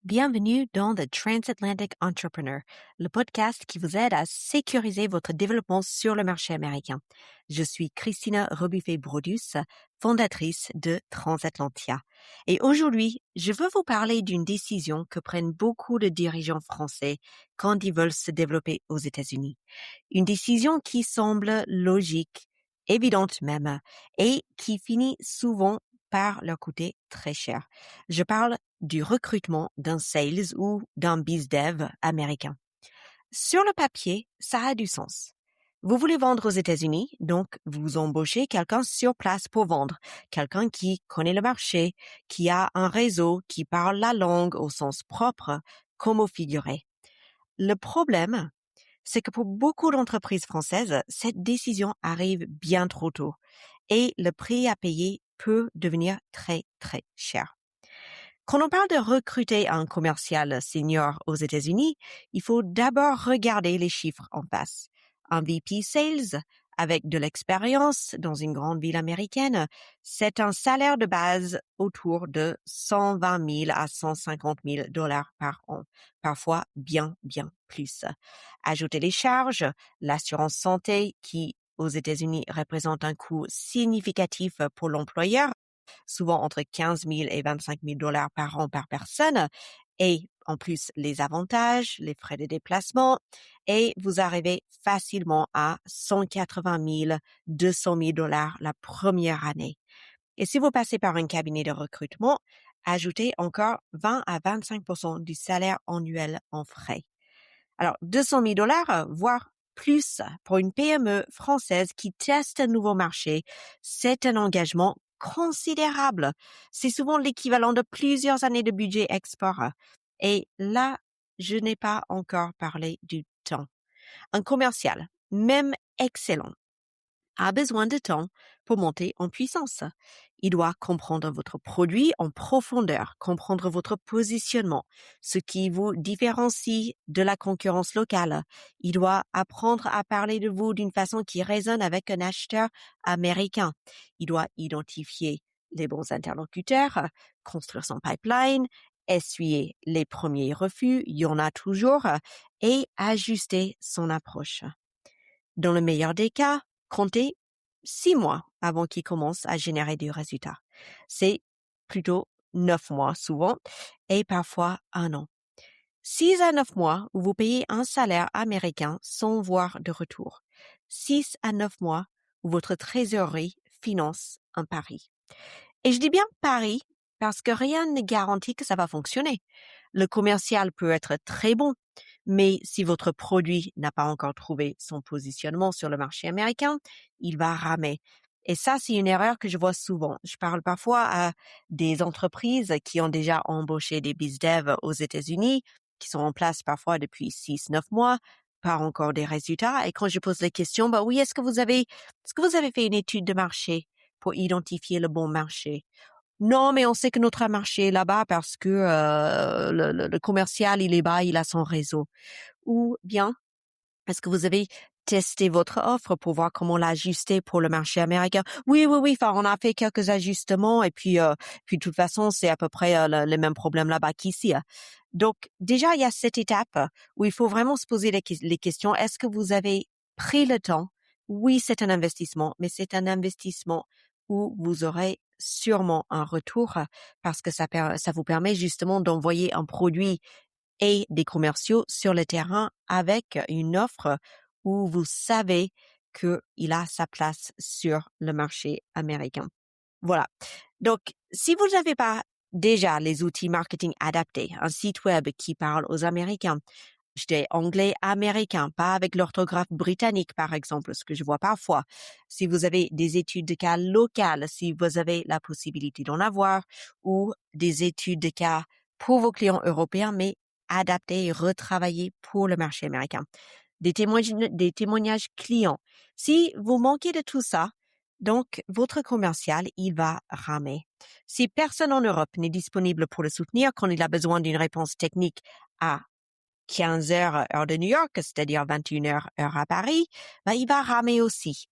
Bienvenue dans The Transatlantic Entrepreneur, le podcast qui vous aide à sécuriser votre développement sur le marché américain. Je suis Christina Rebuffet-Brodus, fondatrice de Transatlantia. Et aujourd'hui, je veux vous parler d'une décision que prennent beaucoup de dirigeants français quand ils veulent se développer aux États-Unis. Une décision qui semble logique, évidente même, et qui finit souvent par leur coûter très cher. Je parle du recrutement d'un sales ou d'un bizdev américain. Sur le papier, ça a du sens. Vous voulez vendre aux États-Unis, donc vous embauchez quelqu'un sur place pour vendre, quelqu'un qui connaît le marché, qui a un réseau, qui parle la langue au sens propre, comme au figuré. Le problème, c'est que pour beaucoup d'entreprises françaises, cette décision arrive bien trop tôt et le prix à payer peut devenir très, très cher. Quand on parle de recruter un commercial senior aux États-Unis, il faut d'abord regarder les chiffres en face. Un VP Sales, avec de l'expérience dans une grande ville américaine, c'est un salaire de base autour de 120 000 à 150 000 dollars par an, parfois bien plus. Ajoutez les charges, l'assurance santé qui, aux États-Unis, représente un coût significatif pour l'employeur, souvent entre 15 000 et 25 000 dollars par an par personne, et en plus les avantages, les frais de déplacement, et vous arrivez facilement à 180 000, 200 000 dollars la première année. Et si vous passez par un cabinet de recrutement, ajoutez encore 20 à 25% du salaire annuel en frais. Alors, 200 000 dollars, voire plus pour une PME française qui teste un nouveau marché, c'est un engagement considérable. C'est souvent l'équivalent de plusieurs années de budget export. Et là, je n'ai pas encore parlé du temps. Un commercial, même excellent, a besoin de temps pour monter en puissance. Il doit comprendre votre produit en profondeur, comprendre votre positionnement, ce qui vous différencie de la concurrence locale. Il doit apprendre à parler de vous d'une façon qui résonne avec un acheteur américain. Il doit identifier les bons interlocuteurs, construire son pipeline, essuyer les premiers refus, il y en a toujours, et ajuster son approche. Dans le meilleur des cas, comptez 6 mois avant qu'il commence à générer des résultats. C'est plutôt 9 mois souvent et parfois 1 an. 6 à 9 mois où vous payez un salaire américain sans voir de retour. 6 à 9 mois où votre trésorerie finance un pari. Et je dis bien pari parce que rien ne garantit que ça va fonctionner. Le commercial peut être très bon, mais si votre produit n'a pas encore trouvé son positionnement sur le marché américain, il va ramer. Et ça, c'est une erreur que je vois souvent. Je parle parfois à des entreprises qui ont déjà embauché des bizdev aux États-Unis, qui sont en place parfois depuis 6-9 mois, pas encore des résultats. Et quand je pose les questions, oui, est-ce que vous avez fait une étude de marché pour identifier le bon marché? Non, mais on sait que notre marché est là-bas parce que le commercial, il est bas, il a son réseau. Ou bien, est-ce que vous avez testé votre offre pour voir comment l'ajuster pour le marché américain? Oui, enfin, on a fait quelques ajustements et puis de toute façon, c'est à peu près les mêmes problèmes là-bas qu'ici. Donc, déjà, il y a cette étape où il faut vraiment se poser les questions. Est-ce que vous avez pris le temps? Oui, c'est un investissement, mais c'est un investissement où vous aurez sûrement un retour parce que ça vous permet justement d'envoyer un produit et des commerciaux sur le terrain avec une offre où vous savez qu'il a sa place sur le marché américain. Voilà. Donc, si vous n'avez pas déjà les outils marketing adaptés, un site web qui parle aux Américains, je dis anglais américain, pas avec l'orthographe britannique, par exemple, ce que je vois parfois. Si vous avez des études de cas locales, si vous avez la possibilité d'en avoir, ou des études de cas pour vos clients européens, mais adaptées et retravaillées pour le marché américain. Des témoignages clients. Si vous manquez de tout ça, donc votre commercial, il va ramer. Si personne en Europe n'est disponible pour le soutenir quand il a besoin d'une réponse technique à 15 heures, heure de New York, c'est-à-dire 21 heures, heure à Paris, il va ramer aussi.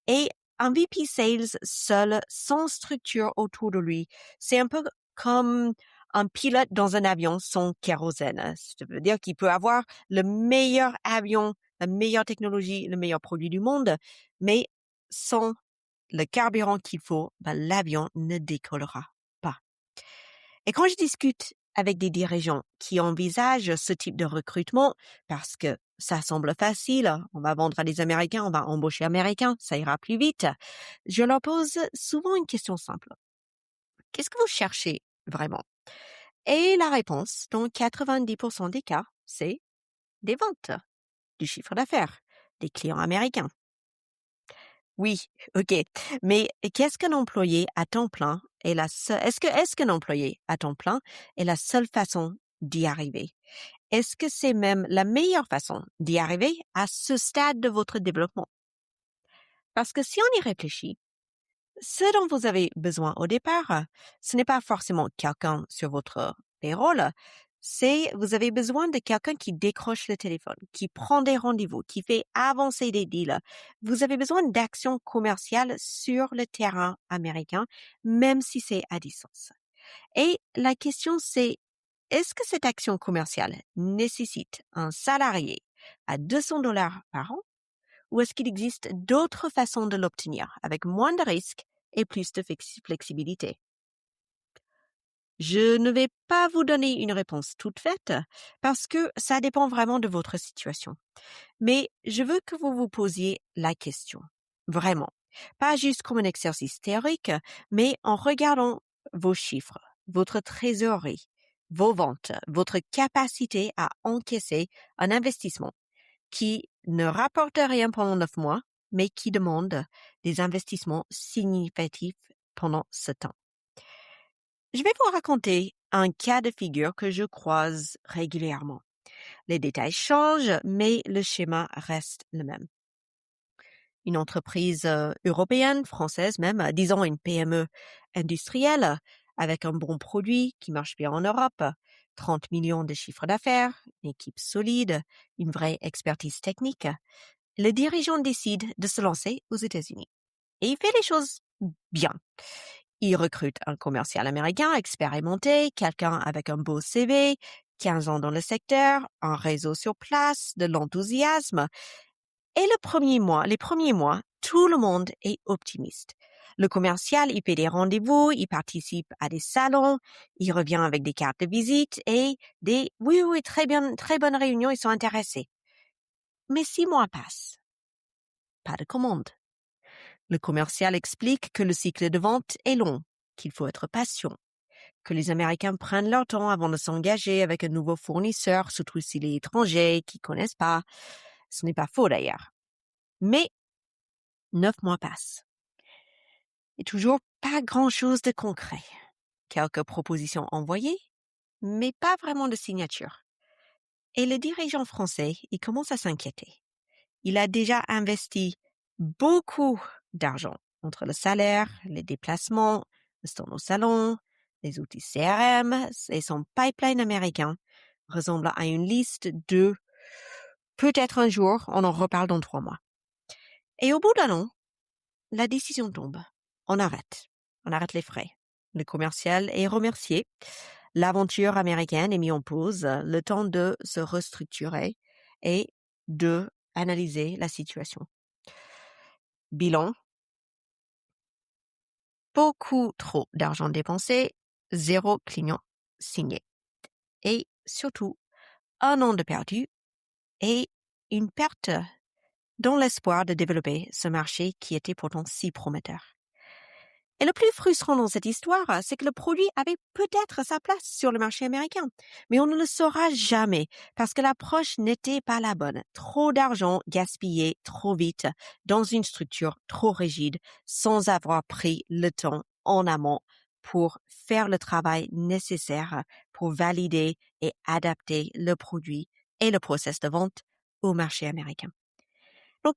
Et un VP Sales seul, sans structure autour de lui, c'est un peu comme un pilote dans un avion sans kérosène. Ça veut dire qu'il peut avoir le meilleur avion, la meilleure technologie, le meilleur produit du monde, mais sans le carburant qu'il faut, l'avion ne décollera pas. Et quand je discute avec des dirigeants qui envisagent ce type de recrutement, parce que ça semble facile, on va vendre à des Américains, on va embaucher Américains, ça ira plus vite, je leur pose souvent une question simple. Qu'est-ce que vous cherchez vraiment? Et la réponse, dans 90% des cas, c'est des ventes, du chiffre d'affaires, des clients américains. Oui, ok. Mais qu'est-ce qu'un employé à temps plein est la seule, est-ce qu'un employé à temps plein est la seule façon d'y arriver? Est-ce que c'est même la meilleure façon d'y arriver à ce stade de votre développement? Parce que si on y réfléchit, ce dont vous avez besoin au départ, ce n'est pas forcément quelqu'un sur votre payroll, c'est vous avez besoin de quelqu'un qui décroche le téléphone, qui prend des rendez-vous, qui fait avancer des deals. Vous avez besoin d'actions commerciales sur le terrain américain, même si c'est à distance. Et la question c'est, est-ce que cette action commerciale nécessite un salarié à $200 par an? Ou est-ce qu'il existe d'autres façons de l'obtenir, avec moins de risques et plus de flexibilité? Je ne vais pas vous donner une réponse toute faite, parce que ça dépend vraiment de votre situation. Mais je veux que vous vous posiez la question. Vraiment. Pas juste comme un exercice théorique, mais en regardant vos chiffres, votre trésorerie, vos ventes, votre capacité à encaisser un investissement qui ne rapporte rien pendant 9 mois, mais qui demande des investissements significatifs pendant ce temps. Je vais vous raconter un cas de figure que je croise régulièrement. Les détails changent, mais le schéma reste le même. Une entreprise européenne, française même, disons une PME industrielle, avec un bon produit qui marche bien en Europe, 30 millions de chiffres d'affaires, une équipe solide, une vraie expertise technique. Le dirigeant décide de se lancer aux États-Unis. Et il fait les choses bien. Il recrute un commercial américain expérimenté, quelqu'un avec un beau CV, 15 ans dans le secteur, un réseau sur place, de l'enthousiasme. Et les premiers mois, tout le monde est optimiste. Le commercial, il fait des rendez-vous, il participe à des salons, il revient avec des cartes de visite et oui, très bonnes réunions, ils sont intéressés. Mais 6 mois passent. Pas de commande. Le commercial explique que le cycle de vente est long, qu'il faut être patient, que les Américains prennent leur temps avant de s'engager avec un nouveau fournisseur, surtout s'il est étranger, qu'ils connaissent pas. Ce n'est pas faux d'ailleurs. Mais 9 mois passent. Et toujours pas grand-chose de concret. Quelques propositions envoyées, mais pas vraiment de signature. Et le dirigeant français, il commence à s'inquiéter. Il a déjà investi beaucoup d'argent entre le salaire, les déplacements, le stand au salon, les outils CRM et son pipeline américain ressemble à une liste de peut-être un jour, on en reparle dans 3 mois. Et au bout d'un an, la décision tombe. On arrête les frais. Le commercial est remercié. L'aventure américaine est mise en pause, le temps de se restructurer et de analyser la situation. Bilan. Beaucoup trop d'argent dépensé, 0 client signé. Et surtout, 1 an de perdu et une perte dans l'espoir de développer ce marché qui était pourtant si prometteur. Et le plus frustrant dans cette histoire, c'est que le produit avait peut-être sa place sur le marché américain. Mais on ne le saura jamais parce que l'approche n'était pas la bonne. Trop d'argent gaspillé trop vite dans une structure trop rigide sans avoir pris le temps en amont pour faire le travail nécessaire pour valider et adapter le produit et le process de vente au marché américain. Donc,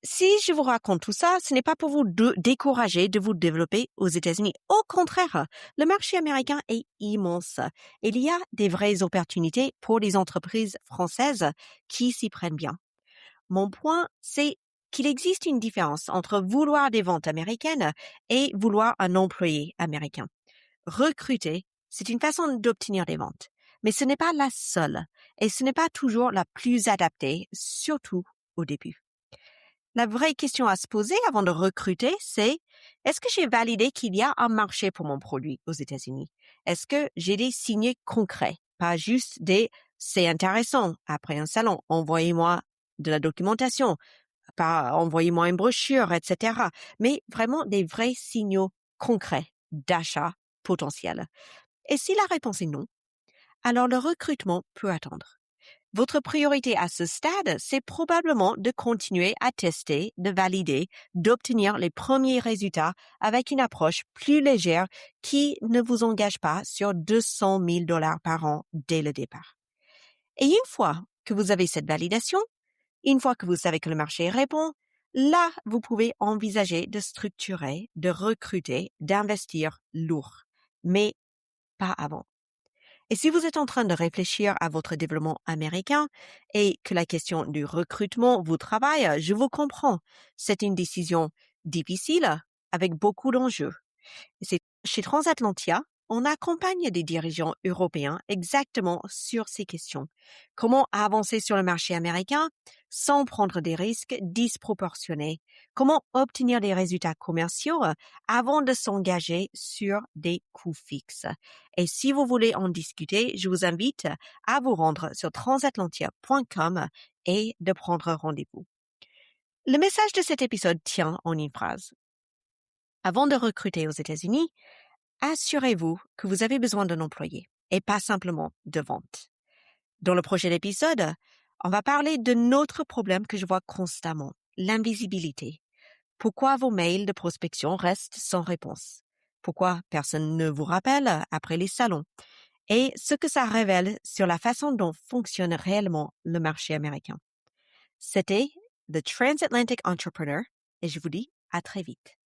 si je vous raconte tout ça, ce n'est pas pour vous décourager de vous développer aux États-Unis. Au contraire, le marché américain est immense. Il y a des vraies opportunités pour les entreprises françaises qui s'y prennent bien. Mon point, c'est qu'il existe une différence entre vouloir des ventes américaines et vouloir un employé américain. Recruter C'est une façon d'obtenir des ventes, mais ce n'est pas la seule et ce n'est pas toujours la plus adaptée, surtout au début. La vraie question à se poser avant de recruter, c'est est-ce que j'ai validé qu'il y a un marché pour mon produit aux États-Unis? Est-ce que j'ai des signes concrets, pas juste des c'est intéressant après un salon, envoyez-moi de la documentation, pas envoyez-moi une brochure, etc. Mais vraiment des vrais signaux concrets d'achat potentiel. Et si la réponse est non, alors le recrutement peut attendre. Votre priorité à ce stade, c'est probablement de continuer à tester, de valider, d'obtenir les premiers résultats avec une approche plus légère qui ne vous engage pas sur 200 000 $ par an dès le départ. Et une fois que vous avez cette validation, une fois que vous savez que le marché répond, là, vous pouvez envisager de structurer, de recruter, d'investir lourd. Mais pas avant. Et si vous êtes en train de réfléchir à votre développement américain et que la question du recrutement vous travaille, je vous comprends. C'est une décision difficile avec beaucoup d'enjeux. C'est chez Transatlantia, on accompagne des dirigeants européens exactement sur ces questions. Comment avancer sur le marché américain sans prendre des risques disproportionnés? Comment obtenir des résultats commerciaux avant de s'engager sur des coûts fixes? Et si vous voulez en discuter, je vous invite à vous rendre sur transatlantia.com et de prendre rendez-vous. Le message de cet épisode tient en une phrase. Avant de recruter aux États-Unis, assurez-vous que vous avez besoin d'un employé et pas simplement de vente. Dans le prochain épisode, on va parler de notre problème que je vois constamment, l'invisibilité. Pourquoi vos mails de prospection restent sans réponse? Pourquoi personne ne vous rappelle après les salons? Et ce que ça révèle sur la façon dont fonctionne réellement le marché américain. C'était The Transatlantic Entrepreneur et je vous dis à très vite.